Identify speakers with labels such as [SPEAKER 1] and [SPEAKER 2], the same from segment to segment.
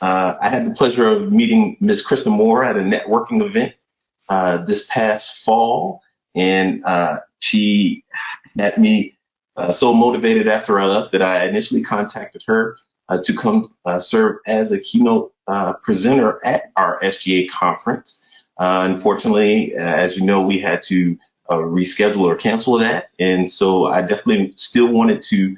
[SPEAKER 1] I had the pleasure of meeting Ms. Krista Moore at a networking event this past fall, and she had me so motivated after I left that I initially contacted her to come serve as a keynote presenter at our SGA conference. Unfortunately, as you know, we had to reschedule or cancel that, and so I definitely still wanted to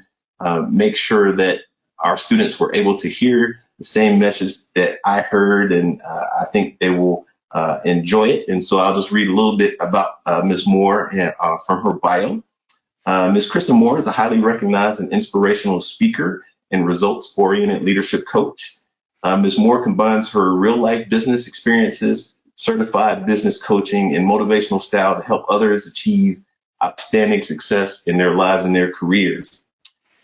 [SPEAKER 1] make sure that our students were able to hear the same message that I heard, and I think they will enjoy it. And so I'll just read a little bit about Ms. Moore from her bio. Ms. Krista Moore is a highly recognized and inspirational speaker and results-oriented leadership coach. Ms. Moore combines her real-life business experiences, certified business coaching, and motivational style to help others achieve outstanding success in their lives and their careers.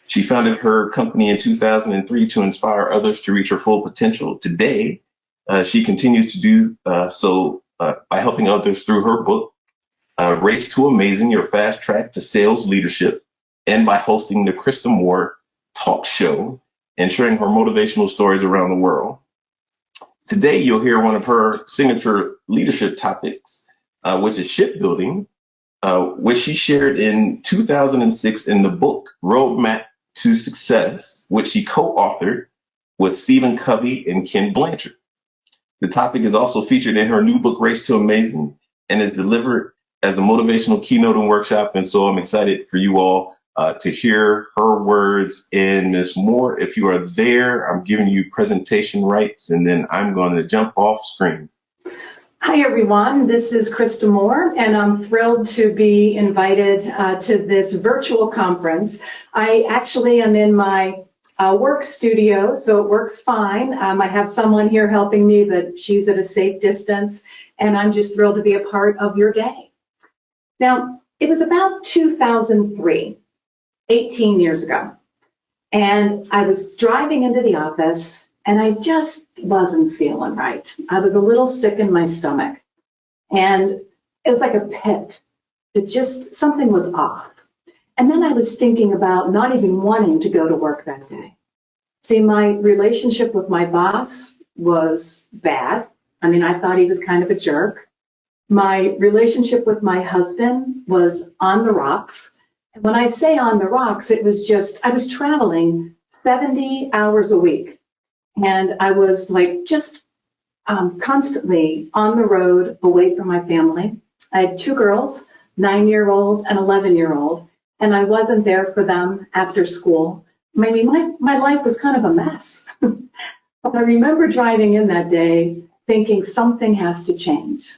[SPEAKER 1] She founded her company in 2003 to inspire others to reach their full potential. Today, she continues to do so by helping others through her book, Race to Amazing, Your Fast Track to Sales Leadership, and by hosting the Krista Moore Talk Show and sharing her motivational stories around the world. Today, you'll hear one of her signature leadership topics, which is shipbuilding, which she shared in 2006 in the book Roadmap to Success, which she co-authored with Stephen Covey and Ken Blanchard. The topic is also featured in her new book, Race to Amazing, and is delivered as a motivational keynote and workshop. And so I'm excited for you all to hear her words. And Ms. Moore, if you are there, I'm giving you presentation rights, and then I'm going to jump off screen.
[SPEAKER 2] Hi, everyone. This is Krista Moore, and I'm thrilled to be invited to this virtual conference. I actually am in my work studio, so it works fine. I have someone here helping me, but she's at a safe distance, and I'm just thrilled to be a part of your day. Now, it was about 2003, 18 years ago, and I was driving into the office, and I just wasn't feeling right. I was a little sick in my stomach, and it was like a pit. It just, something was off. And then I was thinking about not even wanting to go to work that day. See, my relationship with my boss was bad. I mean, I thought he was kind of a jerk. My relationship with my husband was on the rocks. And when I say on the rocks, it was just, I was traveling 70 hours a week. And I was like just constantly on the road away from my family. I had two girls, 9-year-old and 11-year-old, and I wasn't there for them after school. I mean, my life was kind of a mess. But I remember driving in that day thinking something has to change.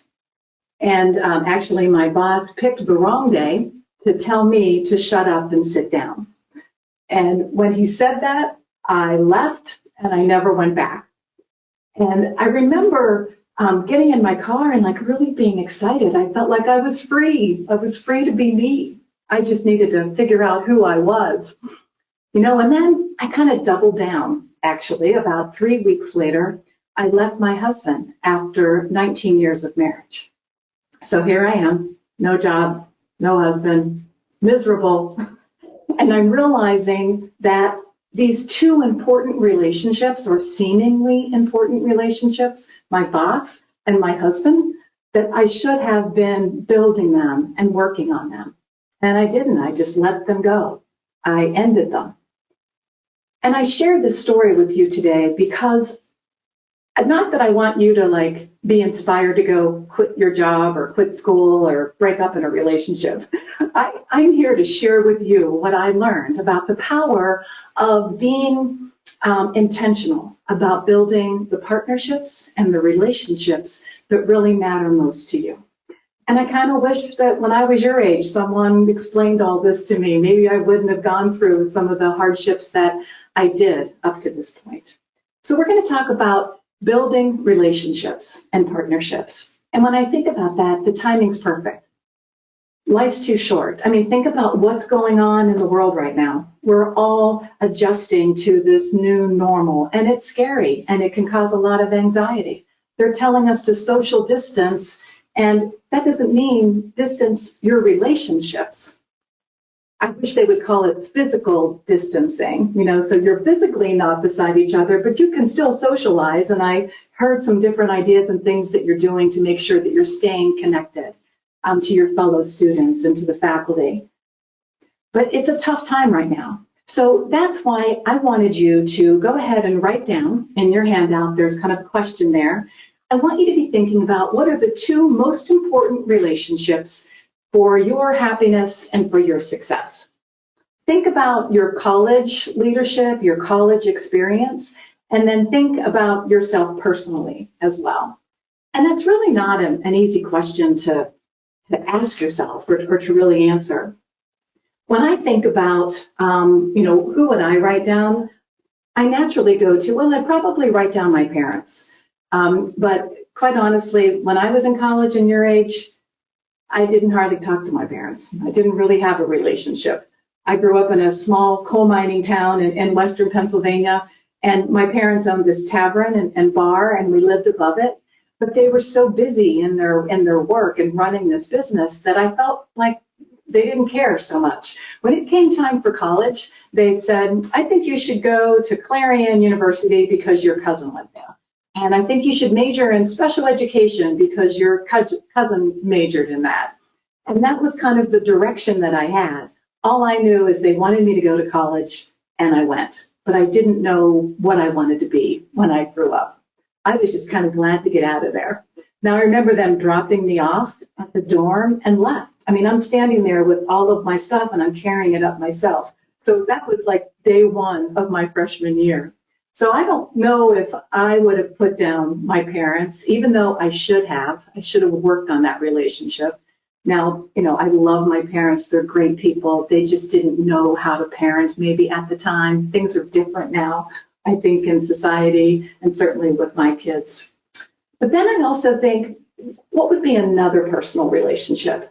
[SPEAKER 2] And actually, my boss picked the wrong day to tell me to shut up and sit down. And when he said that, I left. And I never went back. And I remember getting in my car and like really being excited. I felt like I was free. I was free to be me. I just needed to figure out who I was. You know, and then I kind of doubled down, actually. About 3 weeks later, I left my husband after 19 years of marriage. So here I am, no job, no husband, miserable. And I'm realizing that these two important relationships, or seemingly important relationships, my boss and my husband, that I should have been building them and working on them. And I didn't. I just let them go. I ended them. And I shared this story with you today because, not that I want you to like be inspired to go quit your job or quit school or break up in a relationship. I'm here to share with you what I learned about the power of being intentional about building the partnerships and the relationships that really matter most to you. And I kind of wish that when I was your age, someone explained all this to me. Maybe I wouldn't have gone through some of the hardships that I did up to this point. So we're going to talk about building relationships and partnerships. And when I think about that, the timing's perfect. Life's too short. I mean, think about what's going on in the world right now. We're all adjusting to this new normal, and it's scary, and it can cause a lot of anxiety. They're telling us to social distance, and that doesn't mean distance your relationships. I wish they would call it physical distancing, so you're physically not beside each other, but you can still socialize. And I heard some different ideas and things that you're doing to make sure that you're staying connected to your fellow students and to the faculty. But it's a tough time right now. So that's why I wanted you to go ahead and write down in your handout, there's kind of a question there. I want you to be thinking about what are the two most important relationships for your happiness and for your success. Think about your college leadership, your college experience, and then think about yourself personally as well. And that's really not an easy question to ask yourself or to really answer. When I think about, who would I write down, I naturally go to, well, I'd probably write down my parents. But quite honestly, when I was in college and your age, I didn't hardly talk to my parents. I didn't really have a relationship. I grew up in a small coal mining town in western Pennsylvania, and my parents owned this tavern and bar, and we lived above it. But they were so busy in their work and running this business that I felt like they didn't care so much. When it came time for college, they said, I think you should go to Clarion University because your cousin went there. And I think you should major in special education because your cousin majored in that. And that was kind of the direction that I had. All I knew is they wanted me to go to college, and I went. But I didn't know what I wanted to be when I grew up. I was just kind of glad to get out of there. Now, I remember them dropping me off at the dorm and left. I mean, I'm standing there with all of my stuff, and I'm carrying it up myself. So that was like day one of my freshman year. So I don't know if I would have put down my parents, even though I should have. I should have worked on that relationship. Now, I love my parents. They're great people. They just didn't know how to parent maybe at the time. Things are different now, I think, in society and certainly with my kids. But then I also think, what would be another personal relationship?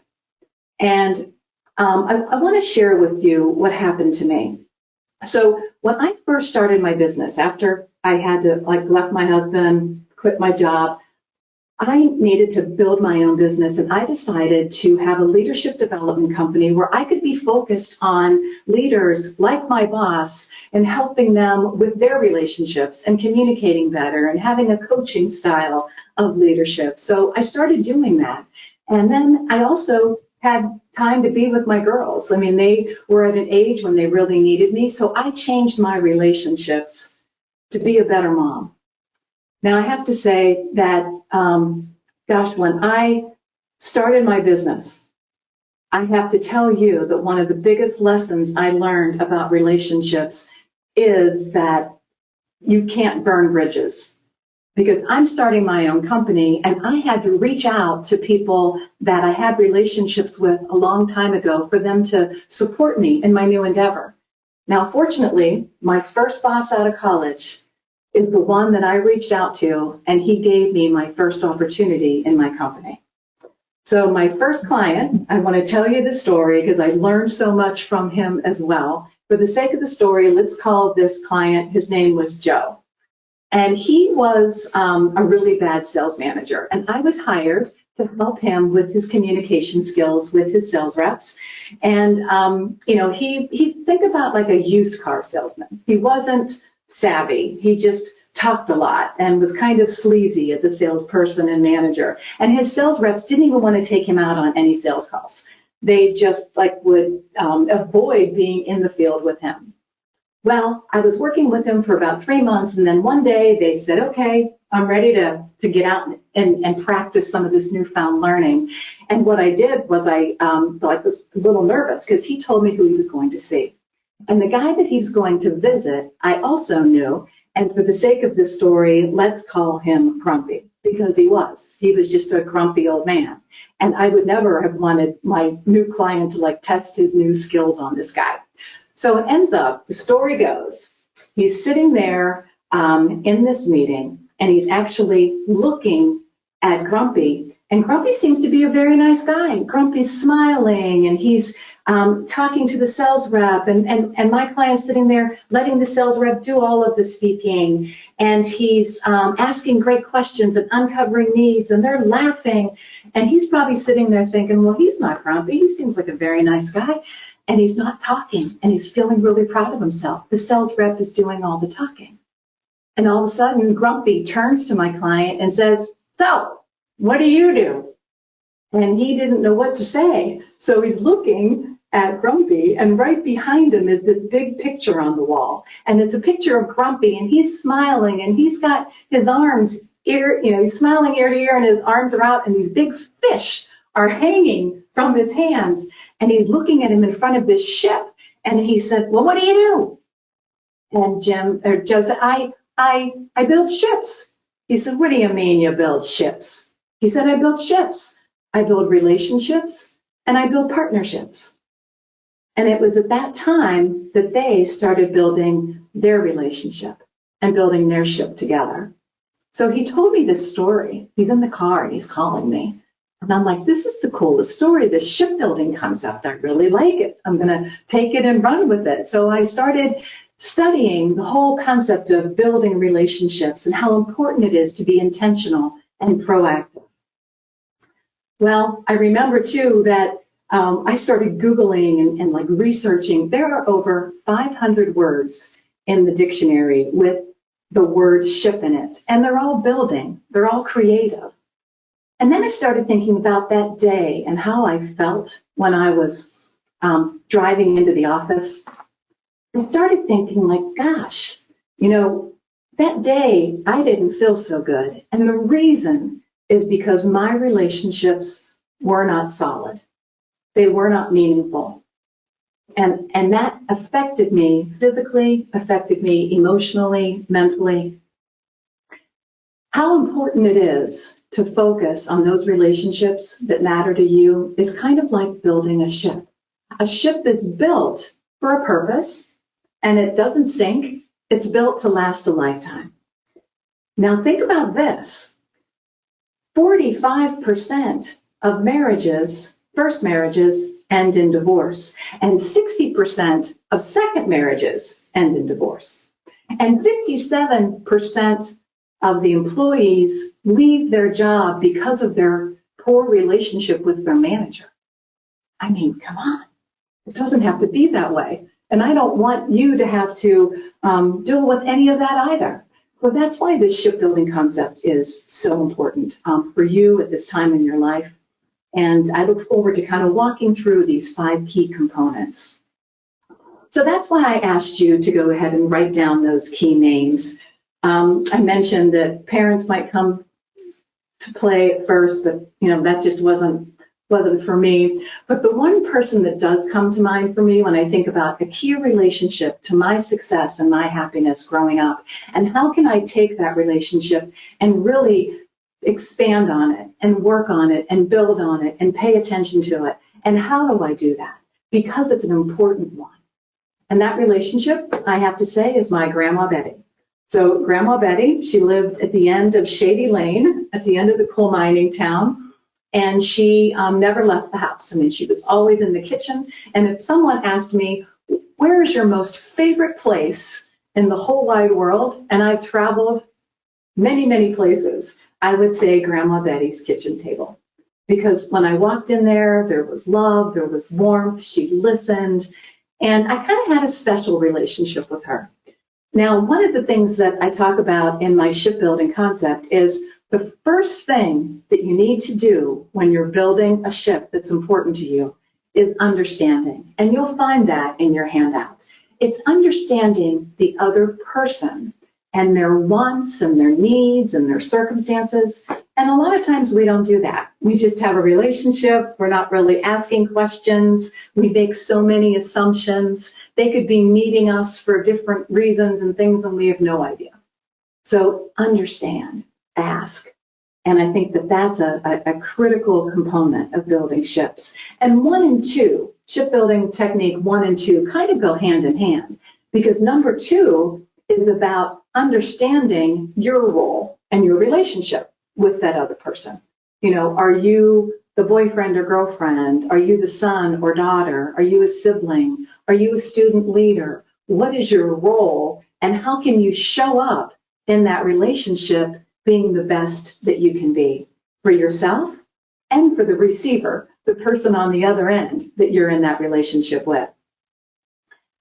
[SPEAKER 2] And I want to share with you what happened to me. So when I first started my business, after I had to left my husband, quit my job, I needed to build my own business, and I decided to have a leadership development company where I could be focused on leaders like my boss and helping them with their relationships and communicating better and having a coaching style of leadership. So I started doing that. And then I also had time to be with my girls. I mean, they were at an age when they really needed me, so I changed my relationships to be a better mom. Now, I have to say that, when I started my business, I have to tell you that one of the biggest lessons I learned about relationships is that you can't burn bridges. Because I'm starting my own company, and I had to reach out to people that I had relationships with a long time ago for them to support me in my new endeavor. Now, fortunately, my first boss out of college is the one that I reached out to, and he gave me my first opportunity in my company. So my first client, I want to tell you the story because I learned so much from him as well. For the sake of the story, let's call this client, his name was Joe. And he was a really bad sales manager. And I was hired to help him with his communication skills with his sales reps. And, he think about like a used car salesman. He wasn't savvy. He just talked a lot and was kind of sleazy as a salesperson and manager. And his sales reps didn't even want to take him out on any sales calls. They just would avoid being in the field with him. Well, I was working with him for about 3 months, and then one day they said, okay, I'm ready to get out and practice some of this newfound learning. And what I did was I was a little nervous because he told me who he was going to see. And the guy that he's going to visit, I also knew, and for the sake of this story, let's call him Grumpy, because he was. He was just a grumpy old man. And I would never have wanted my new client to test his new skills on this guy. So it ends up, the story goes, he's sitting there in this meeting, and he's actually looking at Grumpy. And Grumpy seems to be a very nice guy. Grumpy's smiling, and he's talking to the sales rep, and my client's sitting there letting the sales rep do all of the speaking. And he's asking great questions and uncovering needs, and they're laughing. And he's probably sitting there thinking, well, he's not Grumpy. He seems like a very nice guy. and he's not talking, and he's feeling really proud of himself. The sales rep is doing all the talking. And all of a sudden, Grumpy turns to my client and says, "So, what do you do?" And he didn't know what to say. So he's looking at Grumpy, and right behind him is this big picture on the wall. And it's a picture of Grumpy, and he's smiling, and he's got his arms, he's smiling ear to ear, and his arms are out, and these big fish are hanging from his hands. And he's looking at him in front of this ship. And he said, "Well, what do you do?" And Joe said, I build ships. He said, "What do you mean you build ships?" He said, "I build ships. I build relationships, and I build partnerships." And it was at that time that they started building their relationship and building their ship together. So he told me this story. He's in the car and he's calling me. And I'm like, this is the coolest story, this shipbuilding concept. I really like it. I'm going to take it and run with it. So I started studying the whole concept of building relationships and how important it is to be intentional and proactive. Well, I remember too that I started Googling and like researching. There are over 500 words in the dictionary with the word ship in it, and they're all building, they're all creative. And then I started thinking about that day and how I felt when I was driving into the office. I started thinking like, gosh, that day I didn't feel so good. And the reason is because my relationships were not solid. They were not meaningful. And that affected me physically, affected me emotionally, mentally. How important it is to focus on those relationships that matter to you is kind of like building a ship. A ship is built for a purpose, and it doesn't sink. It's built to last a lifetime. Now think about this. 45% of marriages, first marriages, end in divorce, and 60% of second marriages end in divorce. And 57% of the employees leave their job because of their poor relationship with their manager. I mean, come on. It doesn't have to be that way. And I don't want you to have to deal with any of that either. So that's why this shipbuilding concept is so important for you at this time in your life. And I look forward to kind of walking through these 5 key components. So that's why I asked you to go ahead and write down those key names. I mentioned that parents might come to play at first, but that just wasn't for me. But the one person that does come to mind for me when I think about a key relationship to my success and my happiness growing up, and how can I take that relationship and really expand on it and work on it and build on it and pay attention to it. And how do I do that? Because it's an important one. And that relationship, I have to say, is my Grandma Betty. So Grandma Betty, she lived at the end of Shady Lane, at the end of the coal mining town, and she never left the house. I mean, she was always in the kitchen. And if someone asked me, where is your most favorite place in the whole wide world? And I've traveled many, many places. I would say Grandma Betty's kitchen table. Because when I walked in there, there was love, there was warmth, she listened, and I kind of had a special relationship with her. Now, one of the things that I talk about in my shipbuilding concept is the first thing that you need to do when you're building a ship that's important to you is understanding. And you'll find that in your handout. It's understanding the other person and their wants and their needs and their circumstances. And a lot of times we don't do that. We just have a relationship. We're not really asking questions. We make so many assumptions. They could be needing us for different reasons and things, and we have no idea. So understand, ask. And I think that that's a critical component of building ships. And 1 and 2, shipbuilding technique 1 and 2 kind of go hand in hand, because number 2 is about understanding your role and your relationship with that other person. Are you the boyfriend or girlfriend? Are you the son or daughter? Are you a sibling? Are you a student leader? What is your role, and how can you show up in that relationship being the best that you can be for yourself and for the receiver, the person on the other end that you're in that relationship with?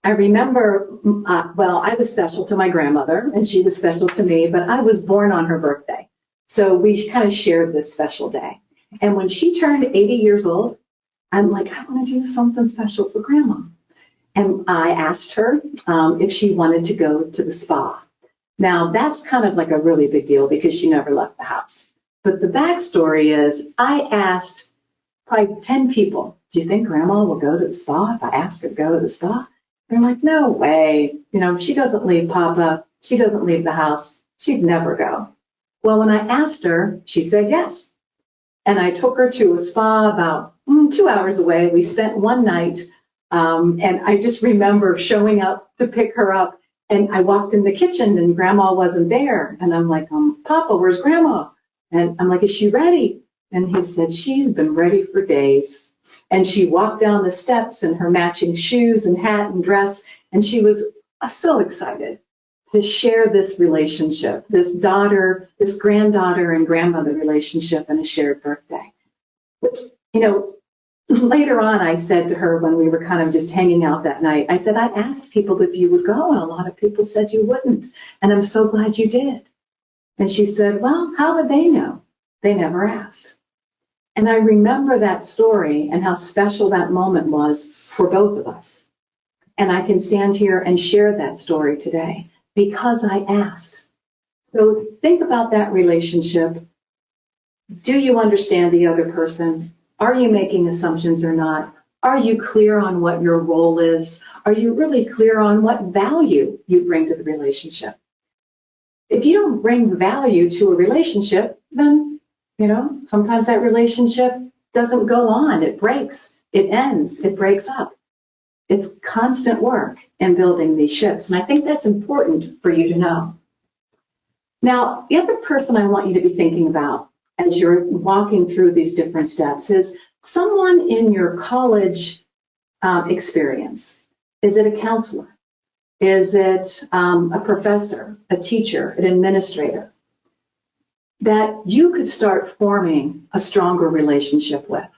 [SPEAKER 2] I remember, well, I was special to my grandmother, and she was special to me, but I was born on her birthday. So we kind of shared this special day. And when she turned 80 years old, I'm like, I want to do something special for Grandma. And I asked her if she wanted to go to the spa. Now, that's kind of like a really big deal because she never left the house. But the backstory is I asked probably 10 people, do you think Grandma will go to the spa if I ask her to go to the spa? They're like, no way. You know, she doesn't leave Papa. She doesn't leave the house. She'd never go. Well, when I asked her, she said yes. And I took her to a spa about 2 hours away. We spent one night, and I just remember showing up to pick her up. And I walked in the kitchen, and Grandma wasn't there. And I'm like, Papa, where's Grandma? And I'm like, is she ready? And he said, she's been ready for days. And she walked down the steps in her matching shoes and hat and dress, and she was so excited to share this relationship, this daughter, this granddaughter and grandmother relationship and a shared birthday. Which, you know, later on I said to her when we were kind of just hanging out that night, I said, I asked people if you would go, and a lot of people said you wouldn't. And I'm so glad you did. And she said, well, how would they know? They never asked. And I remember that story and how special that moment was for both of us. And I can stand here and share that story today because I asked. So think about that relationship. Do you understand the other person? Are you making assumptions or not? Are you clear on what your role is? Are you really clear on what value you bring to the relationship? If you don't bring value to a relationship, then sometimes that relationship doesn't go on. It breaks, it ends, it breaks up. It's constant work in building these ships. And I think that's important for you to know. Now, the other person I want you to be thinking about as you're walking through these different steps is someone in your college experience. Is it a counselor? Is it a professor, a teacher, an administrator? That you could start forming a stronger relationship with,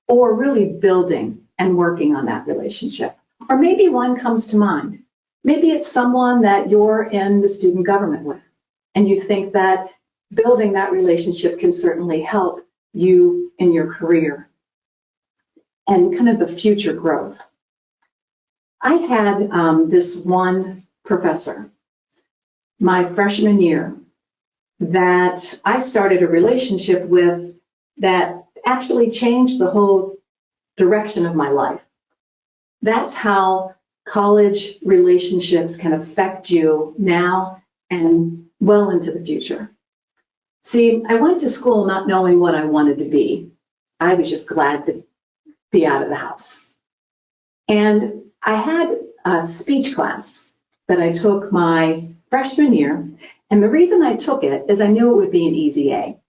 [SPEAKER 2] or really building and working on that relationship. Or maybe one comes to mind. Maybe it's someone that you're in the student government with, and you think that building that relationship can certainly help you in your career and kind of the future growth. I had this one professor my freshman year that I started a relationship with that actually changed the whole direction of my life. That's how college relationships can affect you now and well into the future. See, I went to school not knowing what I wanted to be. I was just glad to be out of the house. And I had a speech class that I took my freshman year. And the reason I took it is I knew it would be an easy A.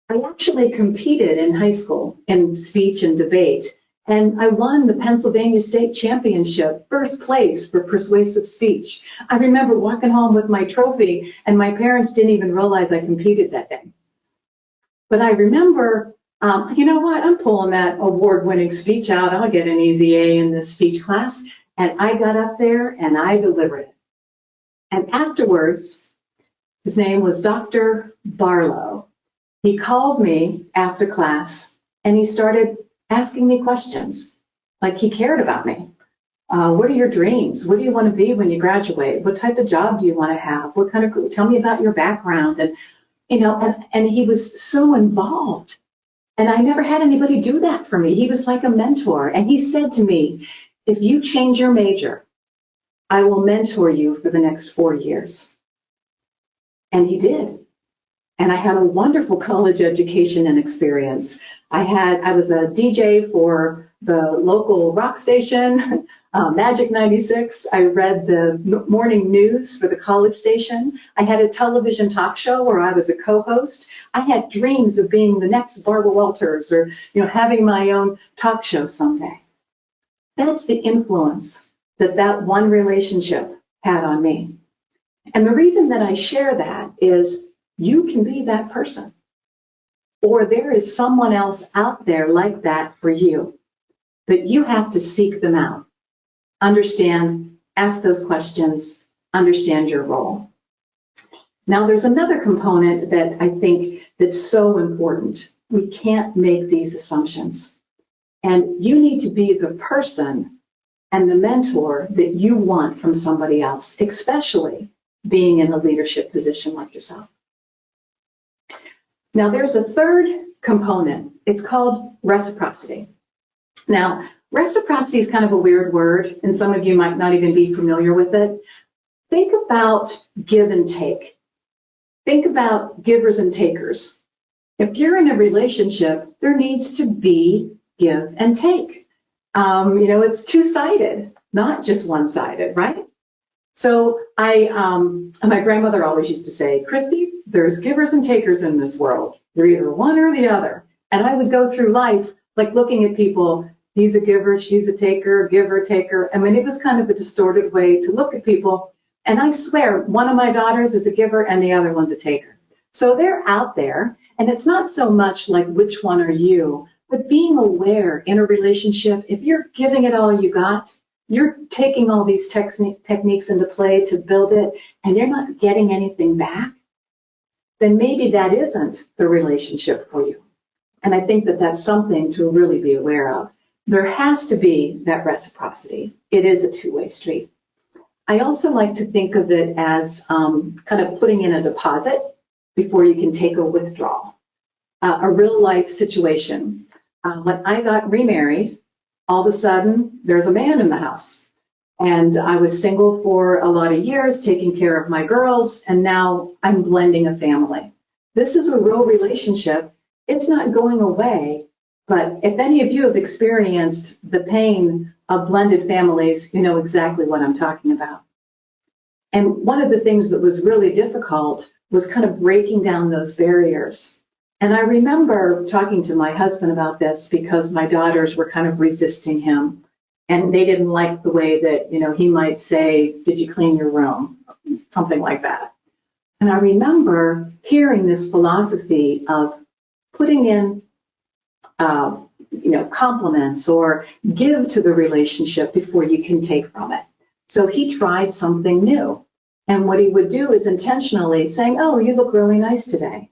[SPEAKER 2] I actually competed in high school in speech and debate, and I won the Pennsylvania State Championship, first place for persuasive speech. I remember walking home with my trophy, and my parents didn't even realize I competed that day. But I remember, you know what, I'm pulling that award-winning speech out. I'll get an easy A in this speech class. And I got up there, and I delivered it. And afterwards, his name was Dr. Barlow. He called me after class, and he started asking me questions, like he cared about me. What are your dreams? What do you want to be when you graduate? What type of job do you want to have? Tell me about your background. And, and he was so involved. And I never had anybody do that for me. He was like a mentor. And he said to me, if you change your major, I will mentor you for the next 4 years. And he did. And I had a wonderful college education and experience. I was a DJ for the local rock station, Magic 96. I read the morning news for the college station. I had a television talk show where I was a co-host. I had dreams of being the next Barbara Walters or, having my own talk show someday. That's the influence that one relationship had on me. And the reason that I share that is you can be that person, or there is someone else out there like that for you, but you have to seek them out. Understand ask those questions, understand your role. Now, there's another component that I think that's so important. We can't make these assumptions. And you need to be the person and the mentor that you want from somebody else, especially being in a leadership position like yourself. Now, there's a third component. It's called reciprocity. Now, reciprocity is kind of a weird word, and some of you might not even be familiar with it. Think about give and take. Think about givers and takers. If you're in a relationship, there needs to be give and take. It's two-sided, not just one-sided, right? So my grandmother always used to say, Christy, there's givers and takers in this world. You're either one or the other. And I would go through life like looking at people, he's a giver, she's a taker, giver, taker. I mean, it was kind of a distorted way to look at people. And I swear, one of my daughters is a giver and the other one's a taker. So they're out there, and it's not so much like which one are you, but being aware in a relationship, if you're giving it all you got, you're taking all these techniques into play to build it, and you're not getting anything back, then maybe that isn't the relationship for you. And I think that that's something to really be aware of. There has to be that reciprocity. It is a two-way street. I also like to think of it as kind of putting in a deposit before you can take a withdrawal. A real life situation. When I got remarried, all of a sudden there's a man in the house. And I was single for a lot of years, taking care of my girls, and now I'm blending a family. This is a real relationship. It's not going away. But if any of you have experienced the pain of blended families, you know exactly what I'm talking about. And one of the things that was really difficult was kind of breaking down those barriers. And I remember talking to my husband about this because my daughters were kind of resisting him. And they didn't like the way that, he might say, did you clean your room? Something like that. And I remember hearing this philosophy of putting in compliments or give to the relationship before you can take from it. So he tried something new. And what he would do is intentionally saying, oh, you look really nice today.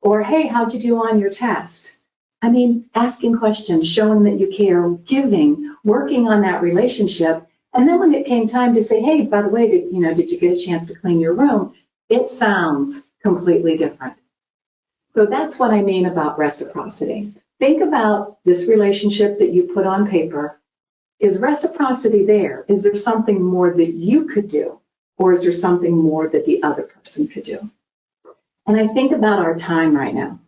[SPEAKER 2] Or, hey, how'd you do on your test? I mean, asking questions, showing that you care, giving, working on that relationship. And then when it came time to say, hey, by the way, did you get a chance to clean your room? It sounds completely different. So that's what I mean about reciprocity. Think about this relationship that you put on paper. Is reciprocity there? Is there something more that you could do? Or is there something more that the other person could do? And I think about our time right now.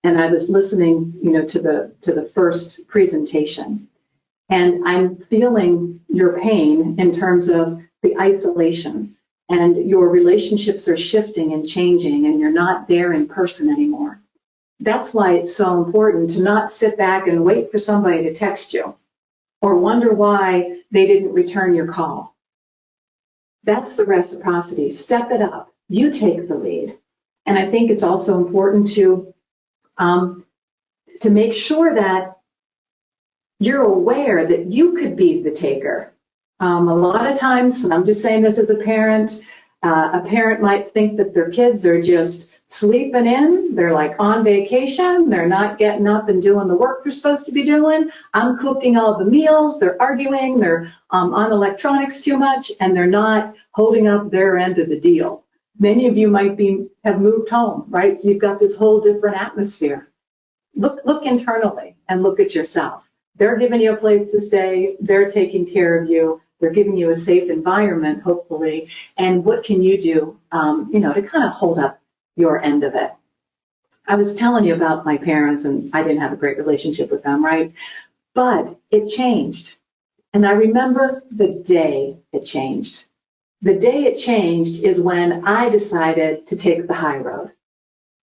[SPEAKER 2] And I was listening, to the first presentation. And I'm feeling your pain in terms of the isolation. And your relationships are shifting and changing, and you're not there in person anymore. That's why it's so important to not sit back and wait for somebody to text you or wonder why they didn't return your call. That's the reciprocity. Step it up. You take the lead. And I think it's also important to make sure that you're aware that you could be the taker. A lot of times, and I'm just saying this as a parent might think that their kids are just sleeping in, they're like on vacation, they're not getting up and doing the work they're supposed to be doing. I'm cooking all the meals, they're arguing, they're on electronics too much, and they're not holding up their end of the deal. Many of you might have moved home, right? So you've got this whole different atmosphere. Look internally and look at yourself. They're giving you a place to stay, they're taking care of you, they're giving you a safe environment, hopefully, and what can you do, to kind of hold up your end of it. I was telling you about my parents, and I didn't have a great relationship with them, right? But it changed. And I remember the day it changed. The day it changed is when I decided to take the high road.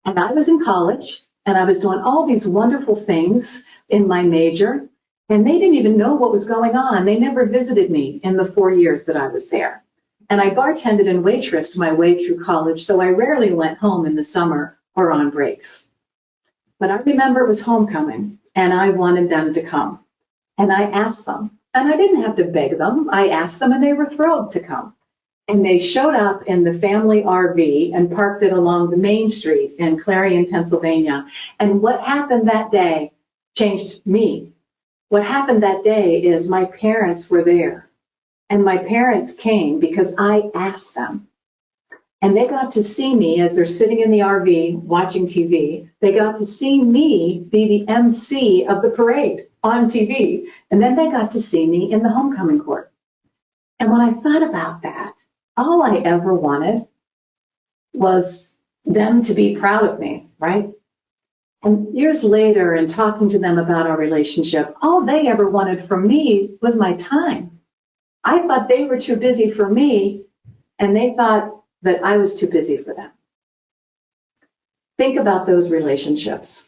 [SPEAKER 2] And I was in college, and I was doing all these wonderful things in my major, and they didn't even know what was going on. They never visited me in the 4 years that I was there. And I bartended and waitressed my way through college, so I rarely went home in the summer or on breaks. But I remember it was homecoming, and I wanted them to come. And I asked them, And I didn't have to beg them. I asked them and they were thrilled to come. And they showed up in the family RV and parked it along the main street in Clarion, Pennsylvania. And what happened that day changed me. What happened that day is my parents were there. And my parents came because I asked them. And they got to see me as they're sitting in the RV watching TV. They got to see me be the MC of the parade on TV. And then they got to see me in the homecoming court. And when I thought about that, all I ever wanted was them to be proud of me, right? And years later, in talking to them about our relationship, all they ever wanted from me was my time. I thought they were too busy for me, and they thought that I was too busy for them. Think about those relationships.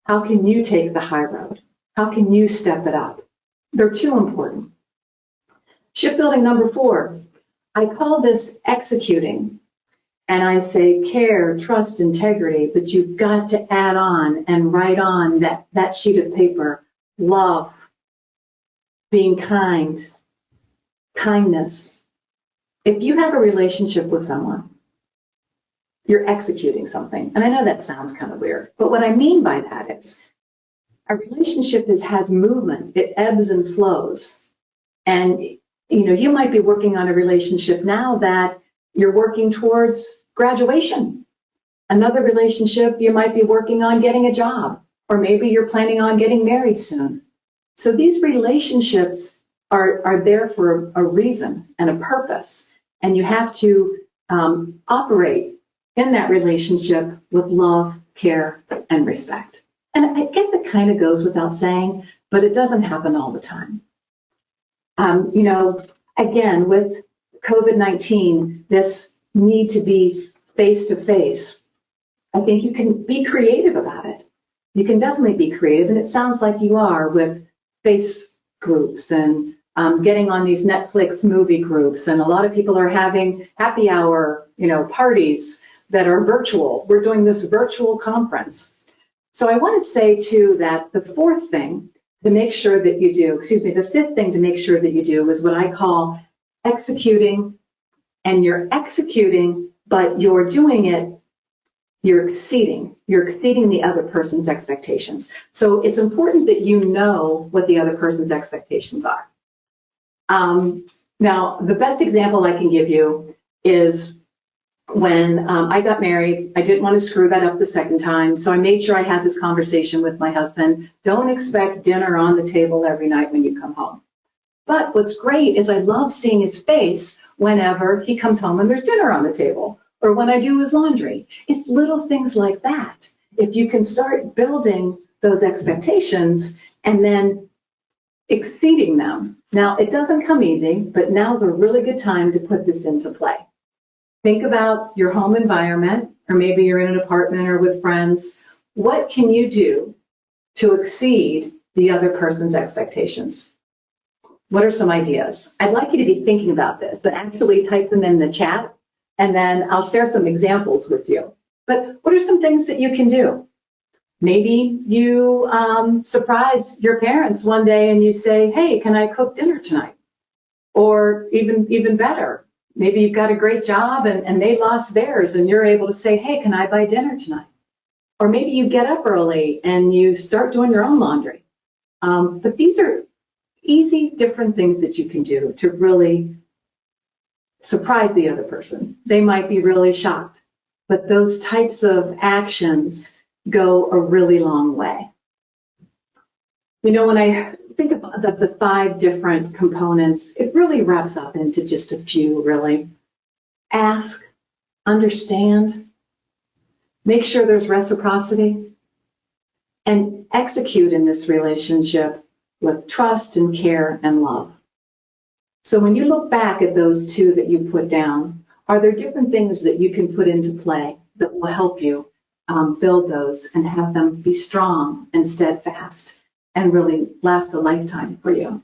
[SPEAKER 2] How can you take the high road? How can you step it up? They're too important. Shipbuilding number 4, I call this executing. And I say care, trust, integrity, but you've got to add on and write on that sheet of paper, love, being kind, kindness. If you have a relationship with someone, you're executing something. And I know that sounds kind of weird, but what I mean by that is a relationship has movement. It ebbs and flows. And, you might be working on a relationship now that you're working towards graduation. Another relationship, you might be working on getting a job, or maybe you're planning on getting married soon. So these relationships are there for a reason and a purpose. And you have to operate in that relationship with love, care, and respect. And I guess it kind of goes without saying, but it doesn't happen all the time. Again, with COVID-19, this need to be face-to-face, I think you can be creative about it. You can definitely be creative, and it sounds like you are with face groups and getting on these Netflix movie groups, and a lot of people are having happy hour, parties that are virtual. We're doing this virtual conference. So I want to say, too, that the fifth thing to make sure that you do is what I call executing. And you're executing, but you're doing it, you're exceeding the other person's expectations. So it's important that you know what the other person's expectations are. Now, the best example I can give you is when I got married. I didn't want to screw that up the second time, so I made sure I had this conversation with my husband. Don't expect dinner on the table every night when you come home. But what's great is I love seeing his face whenever he comes home and there's dinner on the table, or when I do his laundry. It's little things like that. If you can start building those expectations and then exceeding them. Now, it doesn't come easy, but now's a really good time to put this into play. Think about your home environment, or maybe you're in an apartment or with friends. What can you do to exceed the other person's expectations? What are some ideas? I'd like you to be thinking about this, but actually type them in the chat, and then I'll share some examples with you. But what are some things that you can do? Maybe you surprise your parents one day and you say, hey, can I cook dinner tonight? Or even better, maybe you've got a great job and they lost theirs and you're able to say, hey, can I buy dinner tonight? Or maybe you get up early and you start doing your own laundry. But these are easy, different things that you can do to really surprise the other person. They might be really shocked, but those types of actions go a really long way. When I think about the 5 different components, it really wraps up into just a few, really. Ask, understand, make sure there's reciprocity, and execute in this relationship with trust and care and love. So when you look back at those 2 that you put down, are there different things that you can put into play that will help you build those and have them be strong and steadfast and really last a lifetime for you?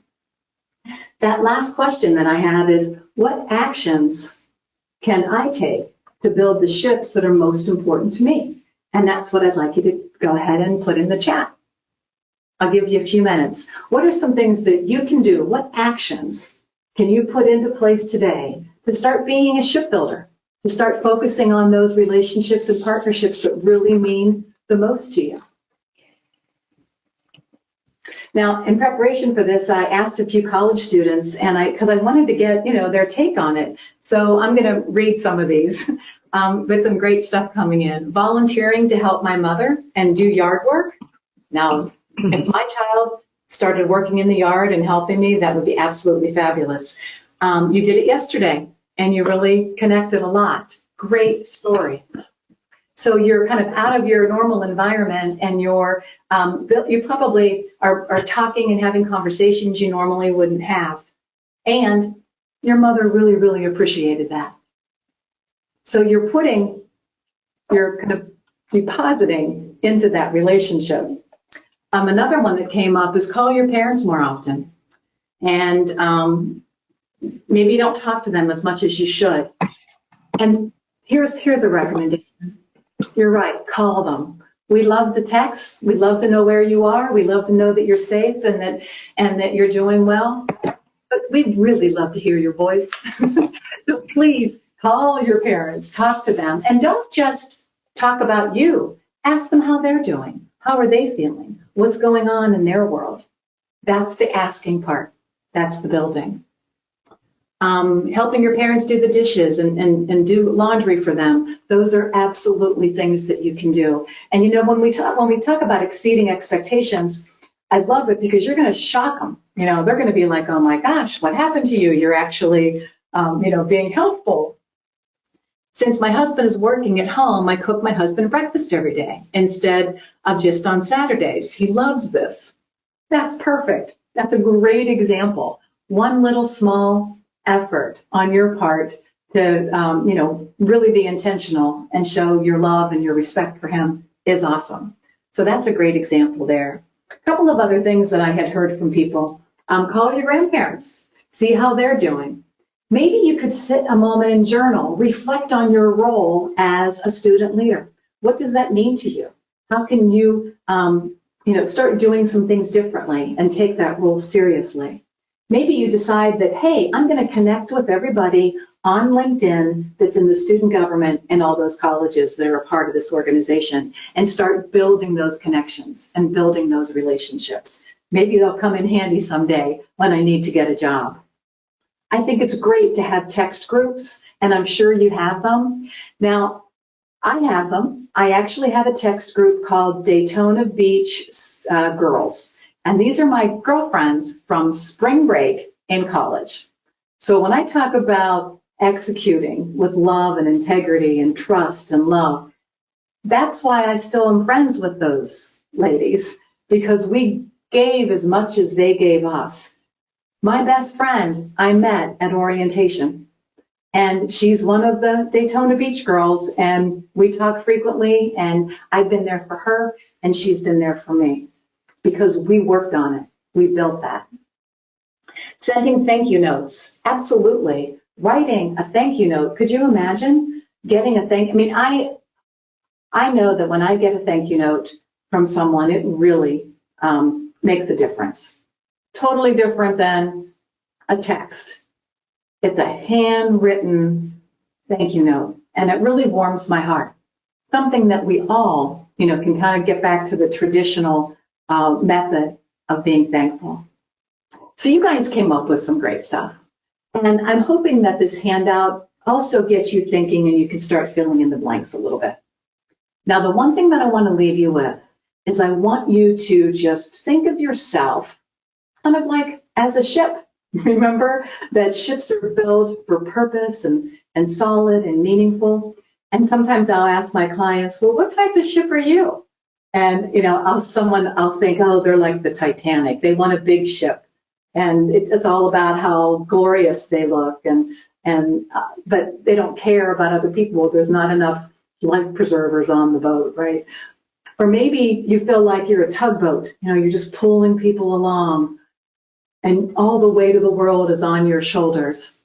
[SPEAKER 2] That last question that I have is, what actions can I take to build the ships that are most important to me? And that's what I'd like you to go ahead and put in the chat. I'll give you a few minutes. What are some things that you can do? What actions can you put into place today to start being a shipbuilder, to start focusing on those relationships and partnerships that really mean the most to you? Now, in preparation for this, I asked a few college students, and because I wanted to get, their take on it. So I'm going to read some of these with some great stuff coming in. Volunteering to help my mother and do yard work. Now, if my child started working in the yard and helping me, that would be absolutely fabulous. You did it yesterday, and you really connected a lot. Great story. So you're kind of out of your normal environment, and you probably are talking and having conversations you normally wouldn't have. And your mother really, really appreciated that. So you're kind of depositing into that relationship. Another one that came up is call your parents more often. And maybe you don't talk to them as much as you should. And here's a recommendation. You're right, call them. We love the texts. We love to know where you are. We love to know that you're safe and that you're doing well. But we'd really love to hear your voice. So please call your parents, talk to them, and don't just talk about you. Ask them how they're doing. How are they feeling? What's going on in their world? That's the asking part. That's the building. Helping your parents do the dishes and do laundry for them. Those are absolutely things that you can do. And when we talk about exceeding expectations, I love it because you're going to shock them. They're going to be like, oh my gosh, what happened to you? You're actually, being helpful. Since my husband is working at home, I cook my husband breakfast every day instead of just on Saturdays. He loves this. That's perfect. That's a great example. One little small effort on your part to, really be intentional and show your love and your respect for him is awesome. So that's a great example there. A couple of other things that I had heard from people. Call your grandparents. See how they're doing. Maybe you could sit a moment and journal, reflect on your role as a student leader. What does that mean to you? How can you, start doing some things differently and take that role seriously? Maybe you decide that, hey, I'm going to connect with everybody on LinkedIn that's in the student government and all those colleges that are a part of this organization and start building those connections and building those relationships. Maybe they'll come in handy someday when I need to get a job. I think it's great to have text groups, and I'm sure you have them. Now, I have them. I actually have a text group called Daytona Beach Girls, and these are my girlfriends from spring break in college. So when I talk about executing with love and integrity and trust and love, that's why I still am friends with those ladies, because we gave as much as they gave us. My best friend I met at orientation, and she's one of the Daytona Beach girls, and we talk frequently, and I've been there for her, and she's been there for me because we worked on it. We built that. Sending thank you notes. Absolutely. Writing a thank you note. Could you imagine getting a thank? I mean, I know that when I get a thank you note from someone, it really makes a difference. Totally different than a text. It's a handwritten thank you note, and it really warms my heart. Something that we all, can kind of get back to the traditional method of being thankful. So you guys came up with some great stuff, and I'm hoping that this handout also gets you thinking and you can start filling in the blanks a little bit. Now, the one thing that I want to leave you with is I want you to just think of yourself kind of like as a ship. Remember that ships are built for purpose and solid and meaningful. And sometimes I'll ask my clients, well, what type of ship are you? And, I'll think, oh, they're like the Titanic. They want a big ship. And it's all about how glorious they look. But they don't care about other people. There's not enough life preservers on the boat, right? Or maybe you feel like you're a tugboat. You're just pulling people along, and all the weight of the world is on your shoulders.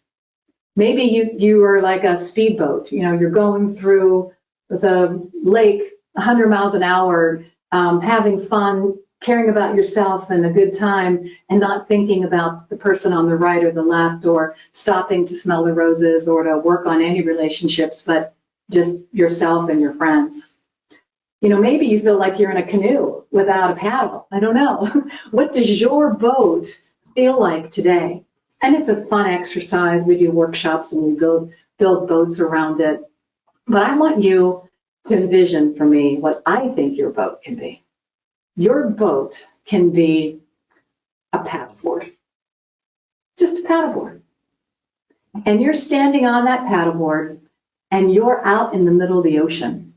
[SPEAKER 2] Maybe you are like a speedboat. You're going through the lake 100 miles an hour, having fun, caring about yourself and a good time and not thinking about the person on the right or the left or stopping to smell the roses or to work on any relationships, but just yourself and your friends. You know, maybe you feel like you're in a canoe without a paddle. I don't know. What does your boat feel like today? And it's a fun exercise. We do workshops and we build boats around it. But I want you to envision for me what I think your boat can be. Your boat can be a paddleboard, just a paddleboard. And you're standing on that paddleboard and you're out in the middle of the ocean.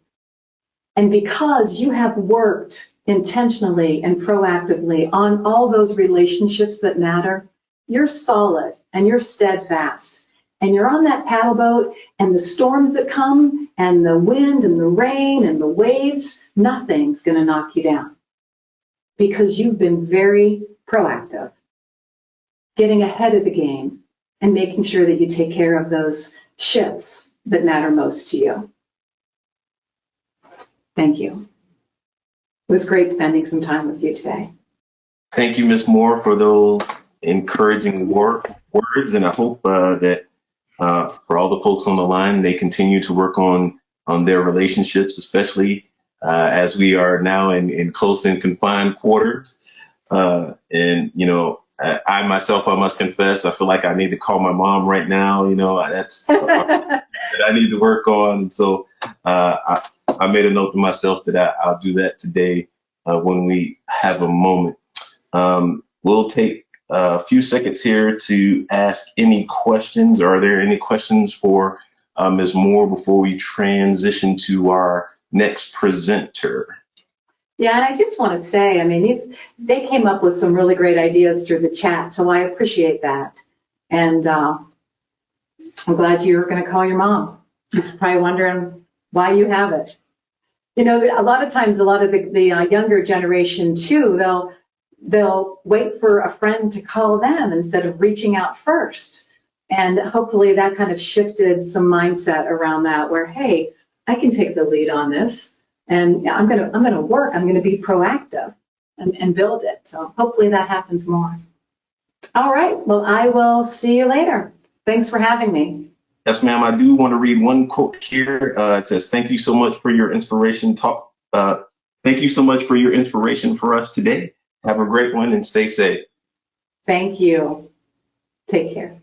[SPEAKER 2] And because you have worked intentionally and proactively on all those relationships that matter, you're solid and you're steadfast. And you're on that paddle boat, and the storms that come and the wind and the rain and the waves, nothing's going to knock you down. Because you've been very proactive, getting ahead of the game and making sure that you take care of those ships that matter most to you. Thank you. It was great spending some time with you today.
[SPEAKER 1] Thank you, Ms. Moore, for those encouraging words, and I hope that for all the folks on the line, they continue to work on their relationships, especially as we are now in close and confined quarters. And, you know, I myself, I must confess, I feel like I need to call my mom right now. You know, that's that I need to work on. So I made a note to myself that I'll do that today when we have a moment. We'll take a few seconds here to ask any questions. Are there any questions for Ms. Moore before we transition to our next presenter?
[SPEAKER 2] Yeah, and I just want to say, I mean, they came up with some really great ideas through the chat, so I appreciate that. And I'm glad you were going to call your mom. She's probably wondering why you have it. You know, a lot of times, a lot of the younger generation, too, they'll wait for a friend to call them instead of reaching out first. And hopefully that kind of shifted some mindset around that where, hey, I can take the lead on this. And I'm gonna work. I'm gonna be proactive and build it. So hopefully that happens more. All right. Well, I will see you later. Thanks for having me.
[SPEAKER 1] Yes, ma'am. I do want to read one quote here. It says, "Thank you so much for your inspiration talk. Thank you so much for your inspiration for us today. Have a great one and stay safe."
[SPEAKER 2] Thank you. Take care.